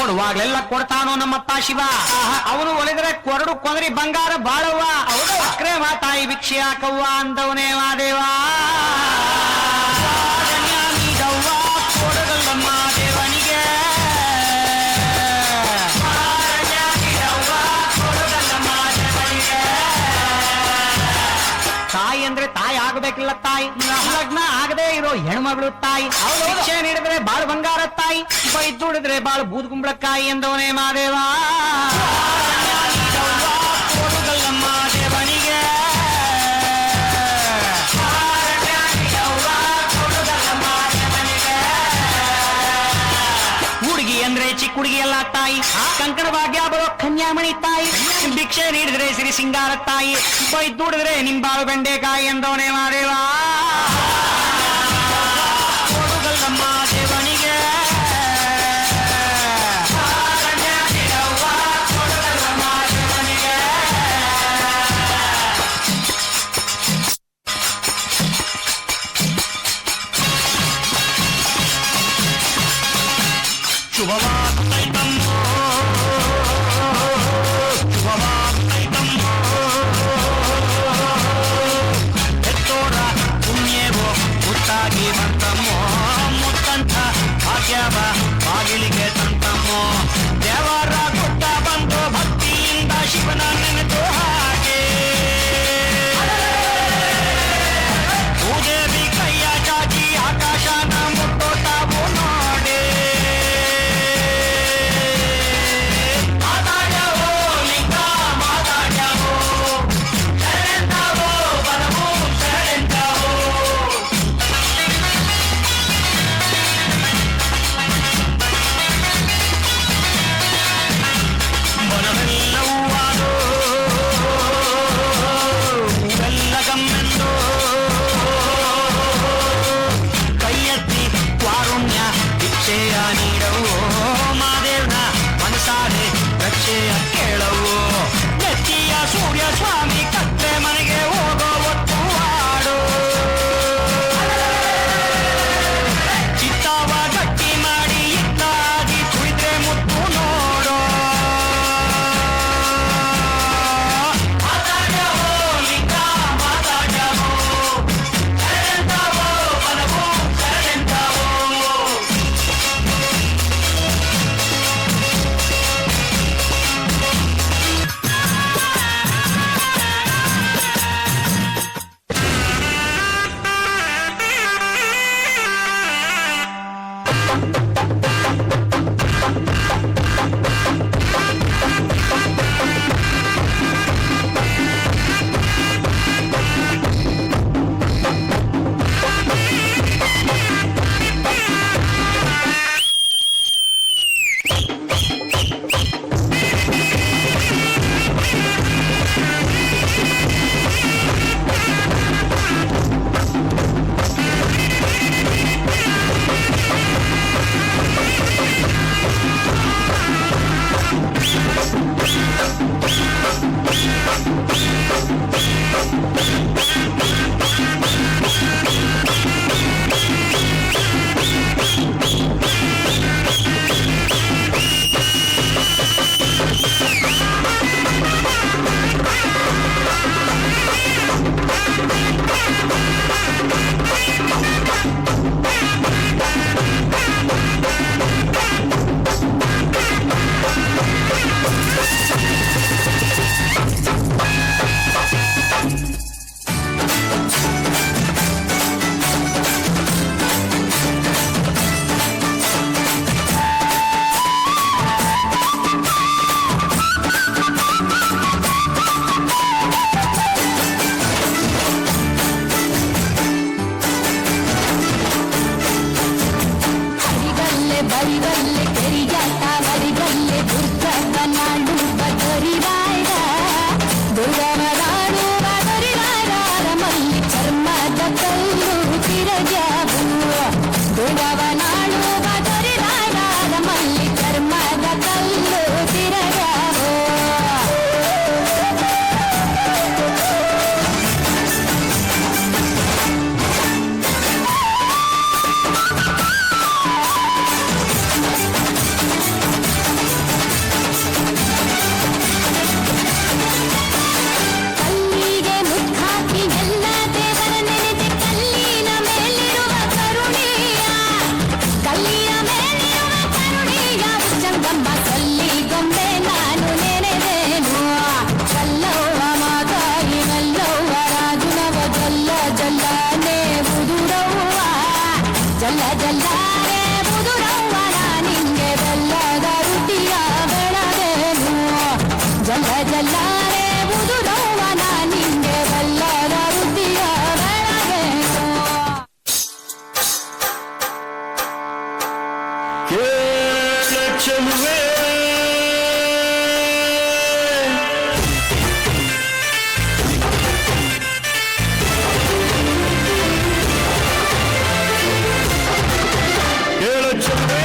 ನೋಡುವಾಗ್ಲೆಲ್ಲ ಕೊಡ್ತಾನೋ ನಮ್ಮಪ್ಪ ಶಿವ. ಅವನು ಒಲಿದ್ರೆ ಕೊರಡು ಕೊಂದ್ರಿ ಬಂಗಾರ ಬಾಳವ್ವ. ಅಕ್ರೆ ಮಾತಾಯಿ ಭಿಕ್ಷೆ ಹಾಕವ್ವ ಅಂದವನೇ ಮಾದೇವ. ಕೊಡಗಲ್ಲಮ್ಮ ದೇವನಿಗೆ ತಾಯಿ ಅಂದ್ರೆ ತಾಯಿ ಆಗಬೇಕಿಲ್ಲ ತಾಯಿ. ಲಗ್ನ ಆಗದೆ ಇರೋ ಹೆಣ್ಮಗಳು ತಾಯಿ. ಭಿಕ್ಷೆ ನೀಡಿದ್ರೆ ಬಾಳು ಬಂಗಾರ ತಾಯಿ. ಬೈದುಡಿದ್ರೆ ಬಾಳು ಬೂದ್ ಕುಂಬಳಕಾಯಿ ಎಂದವನೇ ಮಾದೇವ. ಕೊಡುಗಲ್ಲಮ್ಮ ದೇವನಿಗೆ ಹುಡುಗಿ ಅಂದ್ರೆ ಚಿಕ್ಕ ಹುಡುಗಿ ಎಲ್ಲ ತಾಯಿ. ಕಂಕಣ ಭಾಗ್ಯ ಬರೋ ಕನ್ಯಾಮಣಿ ತಾಯಿ. ಭಿಕ್ಷೆ ನೀಡಿದ್ರೆ ಸಿರಿ ಸಿಂಗಾರ ತಾಯಿ. ಬೈದುಡಿದ್ರೆ ನಿಂಬಾಳು ಬೆಂಡೆಕಾಯಿ ಎಂದವನೇ ಮಾದೇವ. ಕೊಡುಗಲ್ಲಮ್ಮ ದೇವನಿಗೆ ಶುಭವಾಗ್ತೈತಮ್ಮೋ ಶುಭವಾಗ್ತೈತಮ್ಮೋ ಹೆತ್ತೋರ ಪುಣ್ಯವೋ ಮುತ್ತಾಗಿ ಬಂತಮ್ಮೋ. ಮುತ್ತಂತ ಭಾಗ್ಯವ ಬಾಗಿಲಿಗೆ ತಂತಮ್ಮೋ. ದೇವರ ಗುಡ್ಡ ಬಂದು ಭಕ್ತಿಯಿಂದ ಶಿವನ ನೆನೆದು ಹಾಗೆ ಭೂದೇವಿ ಕೈಯ ಚಾಚಿ ಆಕಾಶನ ಮುಟ್ಟೋತಾವು ನೋಡೆ. ನೀಡವು ಮಾದೇವ್ನ ಮನಸಾರೆ ರಕ್ಷೆಯ ಕೇಳವು. ನೆತ್ತಿಯ ಸೂರ್ಯ ಸ್ವಾಮಿ ಕತ್ತೆ ಮನೆಗೆ ಹೋಗೋ ಒಟ್ಟು ಹಾಡು. ಚಿತ್ತವ ಗಟ್ಟಿ ಮಾಡಿ ಇತ್ತಾಗಿ ಕುಳಿದ್ರೆ ಮುತ್ತು ನೋಡೋ. ಮಾತಾಡವೋ ಲಿಂಗ ಮಾತಾಡವೋ ಶರಣೆಂದವೋ ಬಲವೋ ಶರಣೆಂದವೋ. ಚೆಲುವೆ ಹೇಳು ಚೆಲುವೆ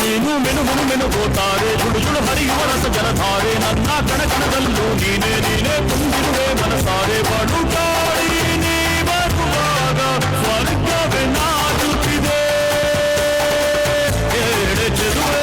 ನೀನು ಮೆನು ಮೆನು ಮೆನುಗೋತಾರೆ ಜುಡು ಜುಡು ಹರಿಯುವ ರಸ ಜಲಧಾರೆ ನನ್ನ ಕಣಕಣದಲ್ಲೂ ನೀನೇ ನೀನೇ ತುಂಬಿರುವೆ ಮನಸಾರೆ ಬಡುತ್ತಾಡಿ ನೀ ಬರುವಾಗ ಸ್ವರ್ಗವೇ ನಾಚುತ್ತಿದೆ ಹೇಳೆ ಚೆಲುವೆ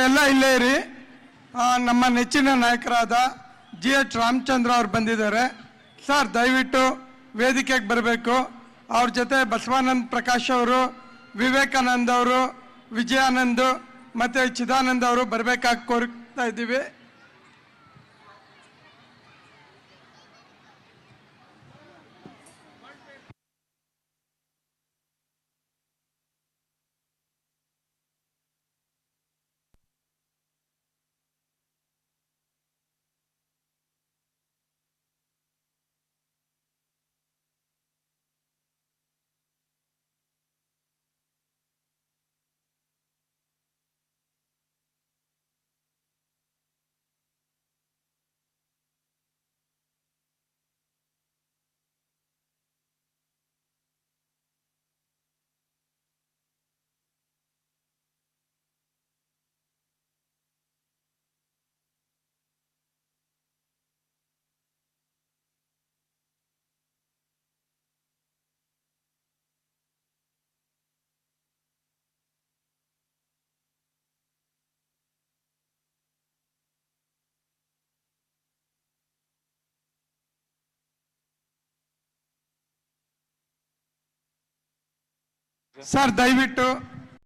ಎಲ್ಲ ಇಲ್ಲೇ ಇರಿ. ನಮ್ಮ ನೆಚ್ಚಿನ ನಾಯಕರಾದ GH ರಾಮಚಂದ್ರ ಅವರು ಬಂದಿದ್ದಾರೆ. ಸರ್ ದಯವಿಟ್ಟು ವೇದಿಕೆಗೆ ಬರಬೇಕು. ಅವ್ರ ಜೊತೆ ಬಸವಾನಂದ ಪ್ರಕಾಶ್ ಅವರು, ವಿವೇಕಾನಂದ್ ಅವರು, ವಿಜಯಾನಂದ್ ಮತ್ತು ಚಿದಾನಂದ್ ಅವರು ಬರಬೇಕಾಗಿ ಕೋರ್ತಾ ಇದ್ದೀವಿ. ಸರ್ ದಯವಿಟ್ಟು